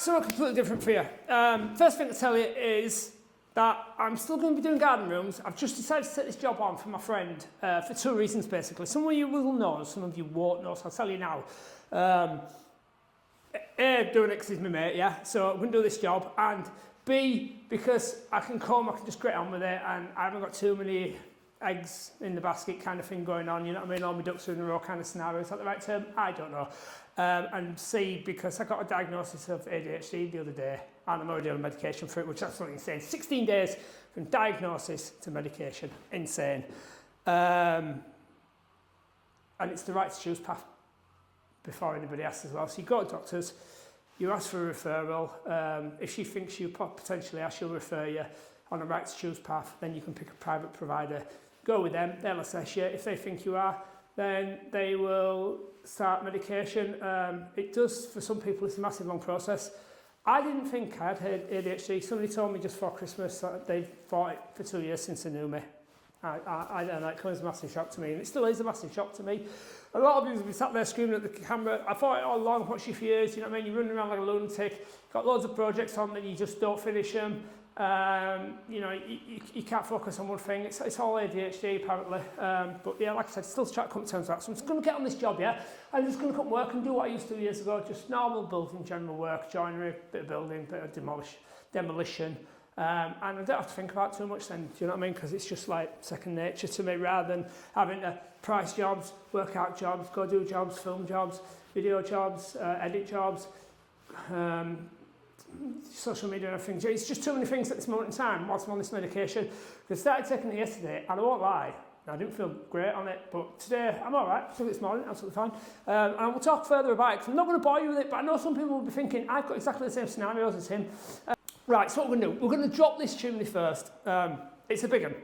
something completely different for you. First thing to tell you is that I'm still going to be doing garden rooms. I've just decided to take this job on for my friend for two reasons, basically. Some of you will know, some of you won't know, so I'll tell you now. A, doing it because he's my mate, yeah, so I'm going to do this job, and B, because I can just get on with it, and I haven't got too many eggs in the basket kind of thing going on, you know what I mean, all my ducks are in a row kind of scenario. Is that the right term? I don't know. And C, because I got a diagnosis of ADHD the other day, and I'm already on medication for it, which is absolutely insane. 16 days from diagnosis to medication. Insane. And it's the right to choose path before anybody asks as well. So you go to doctors, you ask for a referral. If she thinks you potentially are, she'll refer you on a right to choose path. Then you can pick a private provider, go with them, they'll assess you. If they think you are, then they will start medication. It does, for some people, it's a massive long process. I didn't think I had ADHD. Somebody told me just before Christmas that they've fought it for 2 years since they knew me. I don't know, it comes as a massive shock to me, and it still is a massive shock to me. A lot of you have been sat there screaming at the camera. I fought it all along, watched you for years, you know what I mean? You're running around like a lunatic, got loads of projects on that you just don't finish them. You know, you can't focus on one thing. It's all ADHD apparently. But yeah, like I said, still trying to come to terms with that. So I'm just going to get on this job, yeah? I'm just going to come work and do what I used to do years ago, just normal building, general work, joinery, bit of building, bit of demolition. And I don't have to think about it too much then, do you know what I mean? Because it's just like second nature to me, rather than having to price jobs, work out jobs, go do jobs, film jobs, video jobs, edit jobs, social media and everything. It's just too many things at this moment in time whilst I'm on this medication. I started taking it yesterday, and I won't lie, I didn't feel great on it, but today I'm all right. Took it this morning, absolutely fine. And we'll talk further about it, because I'm not going to bore you with it, but I know some people will be thinking, I've got exactly the same scenarios as him. Right, so what we're going to do, we're going to drop this chimney first. It's a big one.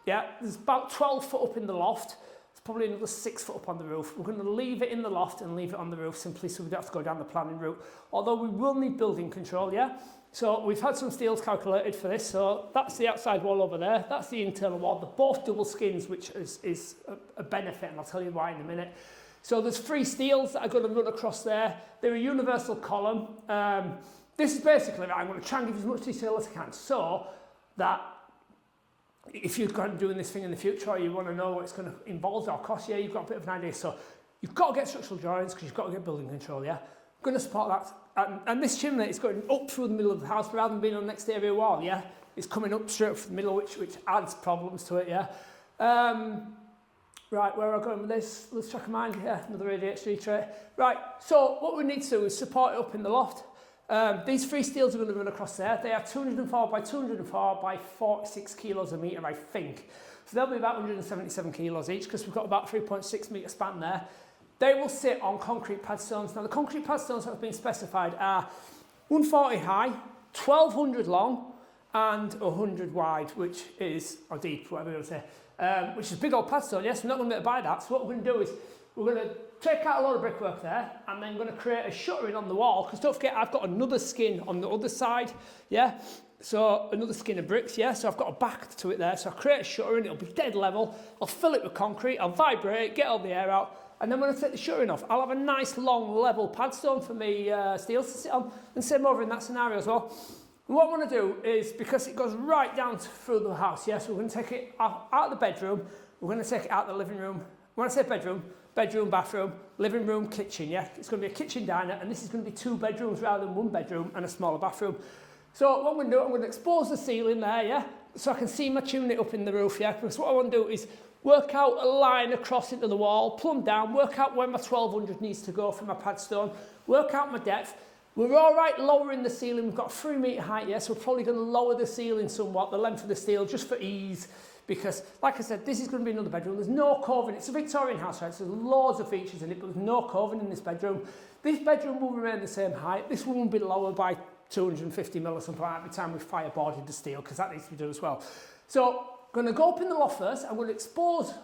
Yeah, there's about 12 foot up in the loft. There's probably another 6 foot up on the roof. We're going to leave it in the loft and leave it on the roof simply so we don't have to go down the planning route. Although we will need building control, yeah? So we've had some steels calculated for this. So that's the outside wall over there. That's the internal wall. They're both double skins, which is a benefit, and I'll tell you why in a minute. So there's 3 steels that are going to run across there. They're a universal column. This is basically, I'm going to try and give you as much detail as I can, so that if you're going to be doing this thing in the future, or you want to know what it's going to involve or cost you, you've got a bit of an idea. So you've got to get structural drawings, because you've got to get building control, yeah? I'm going to support that. And this chimney is going up through the middle of the house rather than being on the exterior wall, yeah? It's coming up straight up from the middle, which adds problems to it, yeah? Right, where are I going with this? Let's check mind, yeah, another ADHD trait. Right, so what we need to do is support it up in the loft. These 3 steels are going to run across there. They are 204 by 204 by 46 kilos a metre, I think. So they'll be about 177 kilos each, because we've got about 3.6 metre span there. They will sit on concrete pad stones. Now, the concrete pad stones that have been specified are 140 high, 1200 long, and 100 wide, which is, or deep, whatever you want to say, which is a big old pad stone. Yes, we're not going to be able to buy that. So what we're going to do is we're going to take out a lot of brickwork there, and then going to create a shuttering on the wall, because don't forget, I've got another skin on the other side, yeah? So another skin of bricks, yeah? So I've got a back to it there. So I'll create a shuttering, it'll be dead level. I'll fill it with concrete, I'll vibrate it, get all the air out, and then when I take the shuttering off, I'll have a nice long level pad stone for me steels to sit on, and same over in that scenario as well. And what I want to do is, because it goes right down through the house, yeah? So we're going to take it out of the bedroom, we're going to take it out the living room. When I say bedroom, bathroom, living room, kitchen, yeah? It's going to be a kitchen diner, and this is going to be 2 bedrooms rather than 1 bedroom and a smaller bathroom. So what I'm going to do, I'm going to expose the ceiling there, yeah? So I can see my chimney up in the roof, yeah? Because what I want to do is work out a line across into the wall, plumb down, work out where my 1200 needs to go for my pad stone, work out my depth. We're all right lowering the ceiling. We've got 3 metre height, yeah? So we're probably going to lower the ceiling somewhat, the length of the steel, just for ease. Because, like I said, this is going to be another bedroom. There's no coving. It's a Victorian house, right? So there's loads of features in it, but there's no coving in this bedroom. This bedroom will remain the same height. This one will be lower by 250 mil or something like that by the time we've fireboarded the steel, because that needs to be done as well. So I'm going to go up in the loft first. I'm going to expose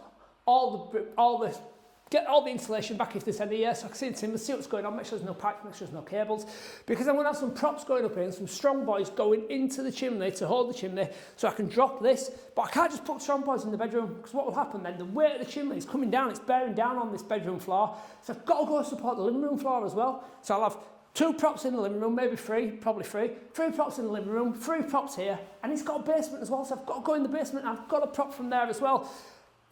get all the insulation back if there's any, so I can see the timber, see what's going on, make sure there's no pipes, make sure there's no cables, because I'm going to have some props going up in, some strong boys going into the chimney to hold the chimney, so I can drop this, but I can't just put strong boys in the bedroom, because what will happen then, the weight of the chimney is coming down, it's bearing down on this bedroom floor, so I've got to go support the living room floor as well, so I'll have 2 props in the living room, maybe 3, probably 3. 3 props in the living room, 3 props here, and it's got a basement as well, so I've got to go in the basement, and I've got a prop from there as well.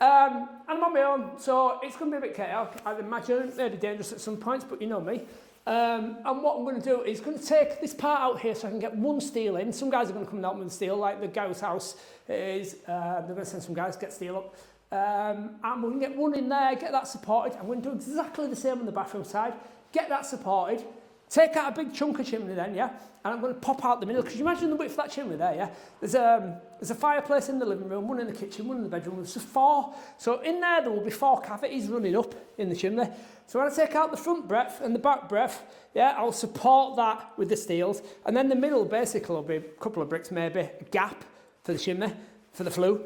And I'm on my own, so it's going to be a bit chaotic, I'd imagine. Maybe dangerous at some points, but you know me. And what I'm going to do is going to take this part out here so I can get 1 steel in. Some guys are going to come down with steel, like the guy's house is. They're going to send some guys to get steel up. And we're going to get 1 in there, get that supported. I'm going to do exactly the same on the bathroom side. Get that supported. Take out a big chunk of chimney then, yeah? And I'm going to pop out the middle, because you imagine the width of that chimney there, yeah? There's a fireplace in the living room, 1 in the kitchen, 1 in the bedroom. There's 4. So in there will be 4 cavities running up in the chimney. So when I take out the front breadth and the back breadth, yeah, I'll support that with the steels. And then the middle basically will be a couple of bricks maybe, a gap for the chimney, for the flue.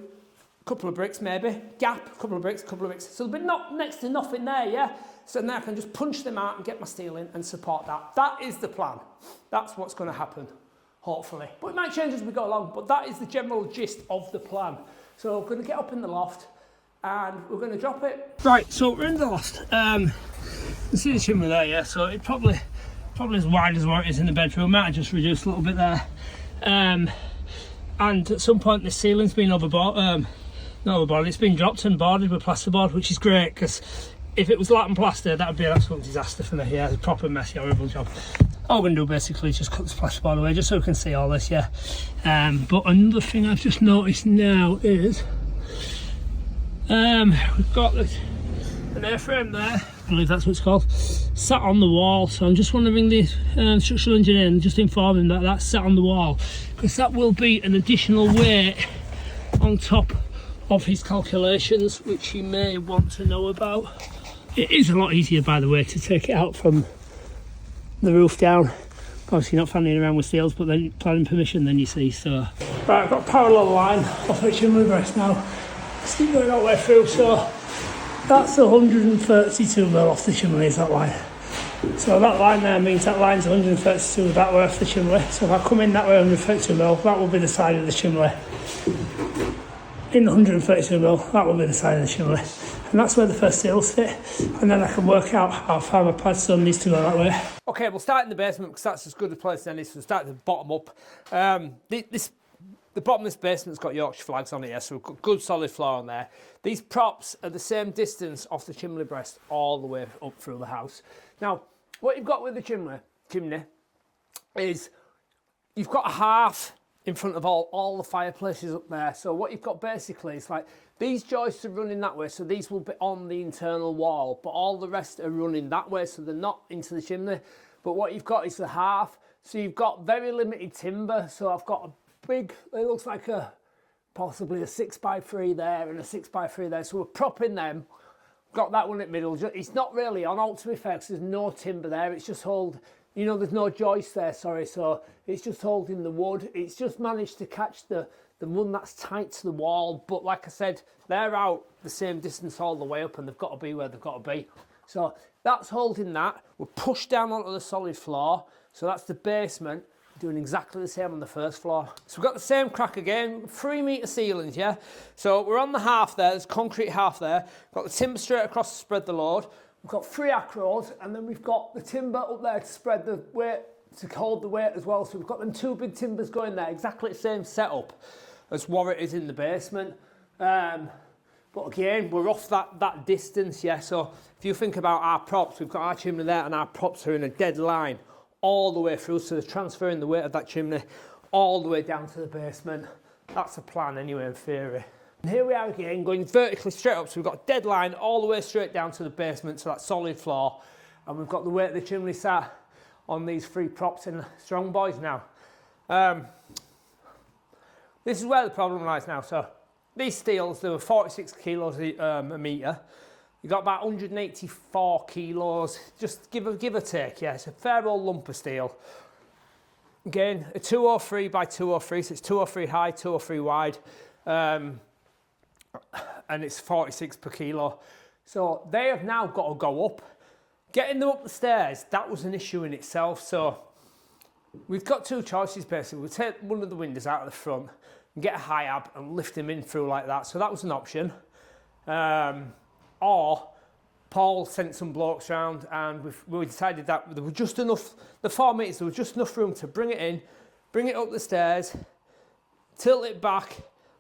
A couple of bricks maybe, gap, a couple of bricks, So there'll be not next to nothing there, yeah? So now I can just punch them out and get my steel in and support that. That is the plan. That's what's going to happen, hopefully. But it might change as we go along, but that is the general gist of the plan. So we're going to get up in the loft and we're going to drop it. Right, so we're in the loft. You see the chimney there, yeah? So it's probably as wide as what it is in the bedroom. Might have just reduced a little bit there. And at some point the ceiling's been overboard. Not overboard, it's been dropped and boarded with plasterboard, which is great, because if it was lath and plaster, that would be an absolute disaster for me. Yeah, it's a proper messy, horrible job. All we're going to do basically is just cut this plasterboard away, just so we can see all this, yeah. But another thing I've just noticed now is we've got an airframe there, I believe that's what it's called, sat on the wall. So I'm just wondering the structural engineer and just inform him that that's sat on the wall, because that will be an additional weight on top of his calculations, which he may want to know about. It is a lot easier, by the way, to take it out from the roof down. Obviously not fanning around with steels, but then planning permission then, you see. So right, I've got a parallel line off the chimney breast now. It's keep going all the way through, so that's 132 mil off the chimney, is that line. So that line there means that line's 132 that way off the chimney. So if I come in that way 132 mil, that will be the side of the chimney. In 132 mil, that will be the side of the chimney. And that's where the first steels fit. And then I can work out how far my padstone needs to go that way. Okay, we'll start in the basement, because that's as good a place as any. So we'll start at the bottom up. The bottom of this basement's got Yorkshire flags on it, yeah, so we've got good solid floor on there. These props are the same distance off the chimney breast all the way up through the house. Now, what you've got with the chimney is you've got a half in front of all the fireplaces up there. So what you've got basically is like these joists are running that way, so these will be on the internal wall, but all the rest are running that way, so they're not into the chimney. But what you've got is the half, so you've got very limited timber. So I've got a big, it looks like possibly a 6x3 there and a 6x3 there, so we're propping them. Got that one in the middle. It's not really on out, to be fair, because there's no timber there. It's just there's no joist there, sorry, so it's just holding the wood. It's just managed to catch the one that's tight to the wall, but like I said, they're out the same distance all the way up, and they've got to be where they've got to be. So that's holding that. We're pushed down onto the solid floor, so that's the basement. Doing exactly the same on the first floor. So we've got the same crack again, 3 metre ceilings, yeah? So we're on the half there, there's concrete half there. Got the timber straight across to spread the load. We've got 3 acros, and then we've got the timber up there to spread the weight, to hold the weight as well. So we've got them 2 big timbers going there, exactly the same setup as what it is in the basement. But again, we're off that distance, yeah? So if you think about our props, we've got our chimney there, and our props are in a dead line all the way through, so they're transferring the weight of that chimney all the way down to the basement. That's the plan anyway, in theory. And here we are again, going vertically straight up, so we've got a dead line all the way straight down to the basement, so that solid floor, and we've got the weight of the chimney sat on these 3 props in strong boys now. This is where the problem lies now. So these steels, they were 46 kilos a metre. You got about 184 kilos, just give or take, yeah. It's a fair old lump of steel. Again, a 203 by 203, so it's 203 high, 203 wide, and it's 46 per kilo. So they have now got to go up. Getting them up the stairs, that was an issue in itself. So we've got 2 choices basically. We'll take one of the windows out of the front and get a high ab and lift them in through like that. So that was an option. Or Paul sent some blokes round, and we decided that there was just enough, the 4 metres, there was just enough room to bring it in, bring it up the stairs, tilt it back,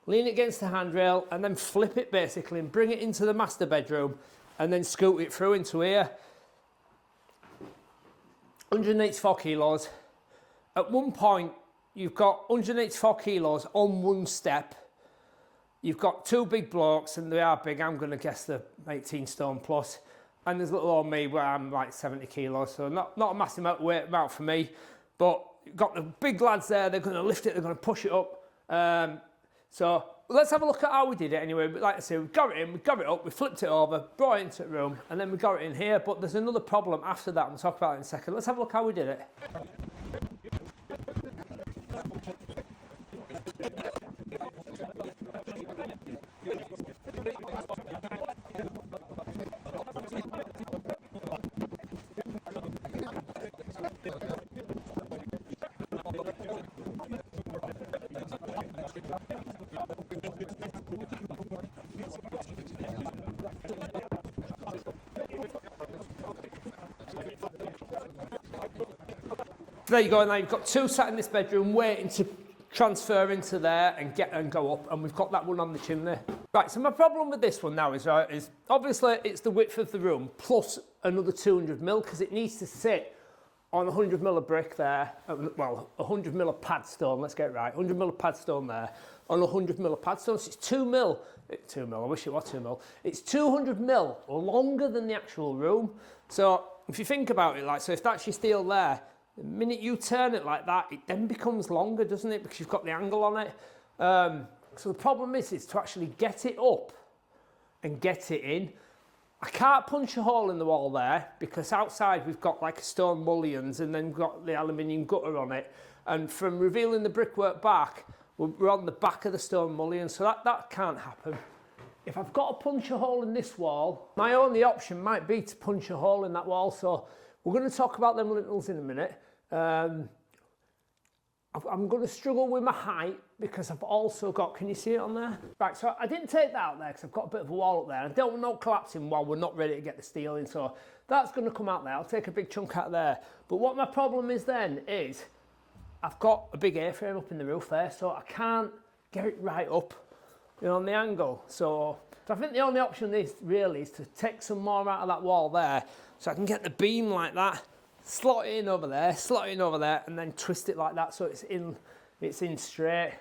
lean it against the handrail, and then flip it basically and bring it into the master bedroom and then scoot it through into here. 184 kilos. At one point, you've got 184 kilos on one step. You've got 2 big blokes, and they are big. I'm going to guess they're 18 stone plus. And there's little old me where I'm like 70 kilos, so not a massive amount of weight amount for me. But you've got the big lads there, they're going to lift it, they're going to push it up. So let's have a look at how we did it anyway. But like I say, we got it in, we got it up, we flipped it over, brought it into the room, and then we got it in here. But there's another problem after that, and we'll talk about it in a second. Let's have a look how we did it. There you go, now you've got 2 sat in this bedroom waiting to transfer into there and go up, and we've got that one on the chimney. Right, so my problem with this one now is obviously it's the width of the room plus another 200 mil because it needs to sit on 100 mil of brick there, well 100 mil of pad stone, let's get it right, 100 mil of pad stone there on 100 mil of pad stone, so it's 2 mil, I wish it was 2 mil, it's 200 mil longer than the actual room. So if you think about it, like, so if that's your steel there, the minute you turn it like that, it then becomes longer, doesn't it? Because you've got the angle on it. So the problem is to actually get it up and get it in. I can't punch a hole in the wall there because outside we've got like a stone mullions and then we've got the aluminium gutter on it. And from revealing the brickwork back, we're on the back of the stone mullions, so that can't happen. If I've got to punch a hole in this wall, my only option might be to punch a hole in that wall. So we're going to talk about them lintels in a minute. I'm going to struggle with my height because I've also got, can you see it on there? Right, so I didn't take that out there because I've got a bit of a wall up there. I don't want no collapsing while we're not ready to get the steel in, so that's going to come out there. I'll take a big chunk out there. But what my problem is then is I've got a big A-frame up in the roof there, so I can't get it right up, you know, on the angle. So I think the only option is really is to take some more out of that wall there so I can get the beam like that, slot it in over there, and then twist it like that so it's in straight.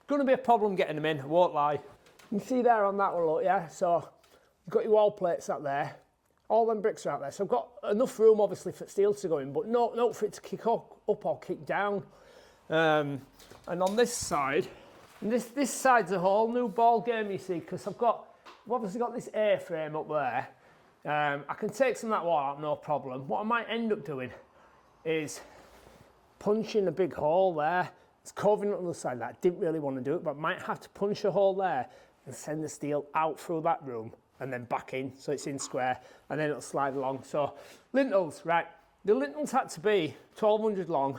Going to be a problem getting them in, I won't lie. You can see there on that one, look, yeah? So you've got your wall plates up there. All them bricks are out there. So I've got enough room, obviously, for steel to go in, but no for it to kick up or kick down. And on this side, and this side's a whole new ball game, you see, because I've obviously got this A-frame up there. I can take some of that wall out, no problem. What I might end up doing is punching a big hole there. It's covering on the other side. That I didn't really want to do it, but I might have to punch a hole there and send the steel out through that room and then back in so it's in square, and then it'll slide along. So lintels, right, the lintels had to be 1200 long,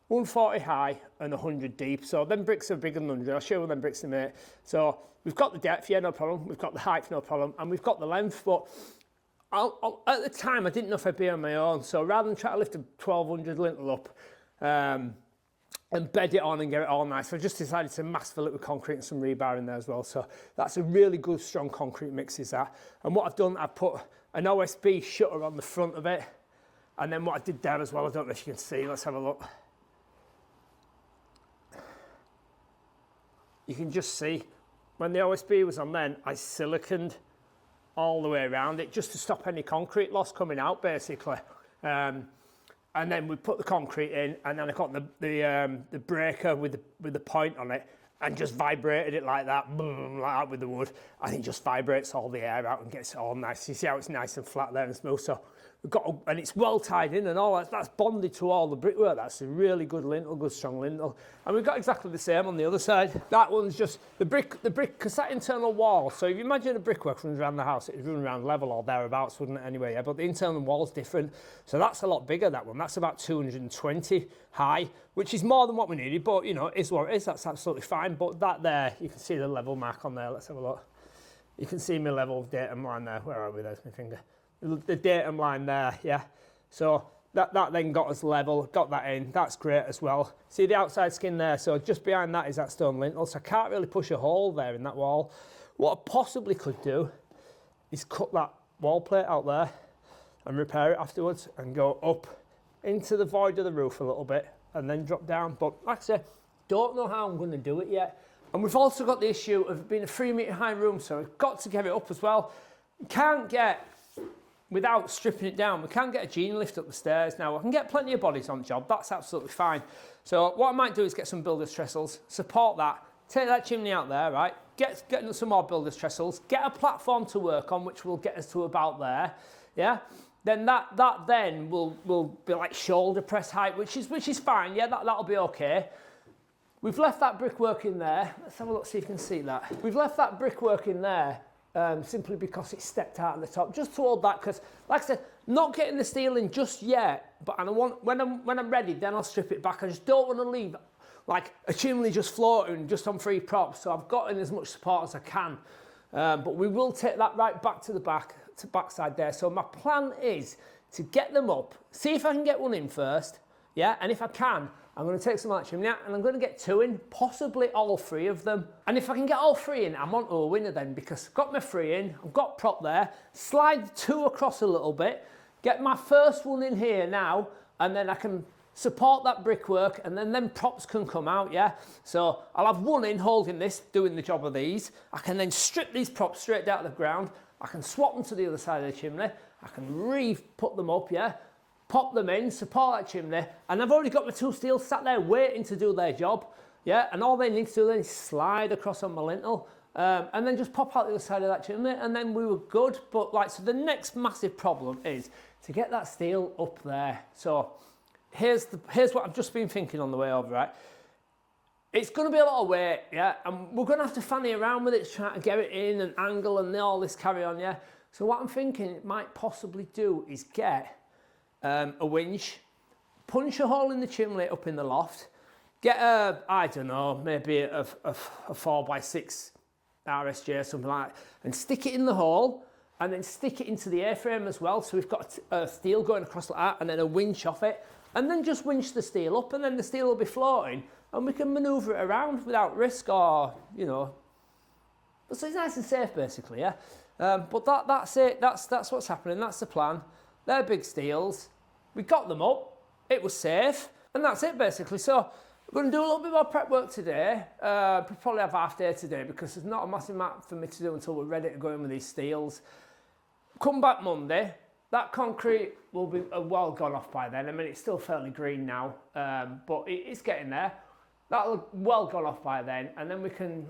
140 high and 100 deep. So them bricks are bigger than 100. I'll show you them bricks in a minute. So we've got the depth, yeah, no problem. We've got the height, no problem. And we've got the length, but at the time I didn't know if I'd be on my own. So rather than try to lift a 1200 lintel up and bed it on and get it all nice, I just decided to mass fill it with concrete and some rebar in there as well. So that's a really good strong concrete mix is that. And what I've done, I've put an OSB shutter on the front of it. And then what I did there as well, I don't know if you can see, let's have a look. You can just see when the OSB was on then, I siliconed all the way around it just to stop any concrete loss coming out basically. And then we put the concrete in, and then I got the breaker with the point on it and just vibrated it like that, boom, like that with the wood, and it just vibrates all the air out and gets it all nice. You see how it's nice and flat there and smooth. So we've got, and it's well tied in and all that. That's bonded to all the brickwork. That's a really good lintel, good strong lintel. And we've got exactly the same on the other side. That one's just the brick, because that internal wall. So if you imagine a brickwork runs around the house, it would run around level or thereabouts, wouldn't it anyway? Yeah, but the internal wall's different. So that's a lot bigger, that one. That's about 220 high, which is more than what we needed, but you know, it is what it is. That's absolutely fine. But that there, you can see the level mark on there. Let's have a look. You can see my level of datum line there. Where are we? There's my finger. The datum line there, yeah. So that then got us level, got that in. That's great as well. See the outside skin there? So just behind that is that stone lintel. So I can't really push a hole there in that wall. What I possibly could do is cut that wall plate out there and repair it afterwards and go up into the void of the roof a little bit and then drop down. But like I say, don't know how I'm going to do it yet. And we've also got the issue of it being a 3 metre high room, so we've got to get it up as well. Can't get, without stripping it down, we can't get a genie lift up the stairs. Now, I can get plenty of bodies on the job, that's absolutely fine. So what I might do is get some builder's trestles, support that, take that chimney out there, right? Get some more builder's trestles, get a platform to work on, which will get us to about there, yeah? Then that then will be like shoulder press height, which is fine, yeah, that'll be okay. We've left that brickwork in there. Let's have a look, see if you can see that. We've left that brickwork in there simply because it stepped out at the top, just to hold that, because like I said, not getting the steel in just yet, but and I want, when I'm ready, then I'll strip it back. I just don't want to leave like a chimney just floating just on 3 props, so I've got in as much support as I can. But we will take that right back to the backside there. So my plan is to get them up, see if I can get one in first, yeah, and if I can, I'm going to take some of that chimney out and I'm going to get 2 in, possibly all 3 of them. And if I can get all 3 in, I'm on to a winner then, because I've got my 3 in, I've got prop there, slide 2 across a little bit, get my first one in here now, and then I can support that brickwork, and then props can come out, yeah? So I'll have 1 in holding this, doing the job of these. I can then strip these props straight out of the ground. I can swap them to the other side of the chimney. I can put them up, yeah? Pop them in, support that chimney, and I've already got my 2 steels sat there waiting to do their job, yeah? And all they need to do then is slide across on my lintel, and then just pop out the other side of that chimney, and then we were good. But like, so the next massive problem is to get that steel up there. So here's what I've just been thinking on the way over, right? It's going to be a lot of weight, yeah? And we're going to have to fanny around with it, trying to get it in and angle and all this carry on, yeah? So what I'm thinking it might possibly do is get a winch, punch a hole in the chimney up in the loft, get I don't know, maybe a 4x6 RSJ or something like that, and stick it in the hole, and then stick it into the A-frame as well. So we've got a steel going across like that, and then a winch off it, and then just winch the steel up, and then the steel will be floating, and we can manoeuvre it around without risk, or, you know. So it's nice and safe, basically, yeah? But that's it, that's what's happening, that's the plan. They're big steels, we got them up, it was safe, and that's it basically. So we're going to do a little bit more prep work today. We'll probably have half day today because there's not a massive amount for me to do until we're ready to go in with these steels. Come back Monday, that concrete will be well gone off by then. I mean, it's still fairly green now, but it's getting there. That'll well gone off by then, and then we can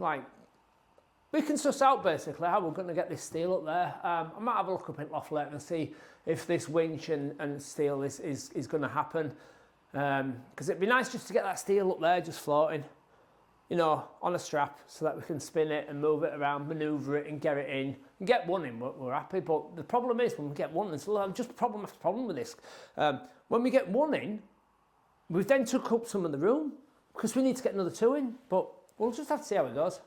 suss out basically how we're going to get this steel up there. I might have a look up at Loft later and see if this winch and steel is going to happen. Because it'd be nice just to get that steel up there just floating, you know, on a strap, so that we can spin it and move it around, manoeuvre it and get it in. And get 1 in, we're happy. But the problem is when we get 1 in, there's just problem after problem with this. When we get 1 in, we've then took up some of the room because we need to get another 2 in. But we'll just have to see how it goes.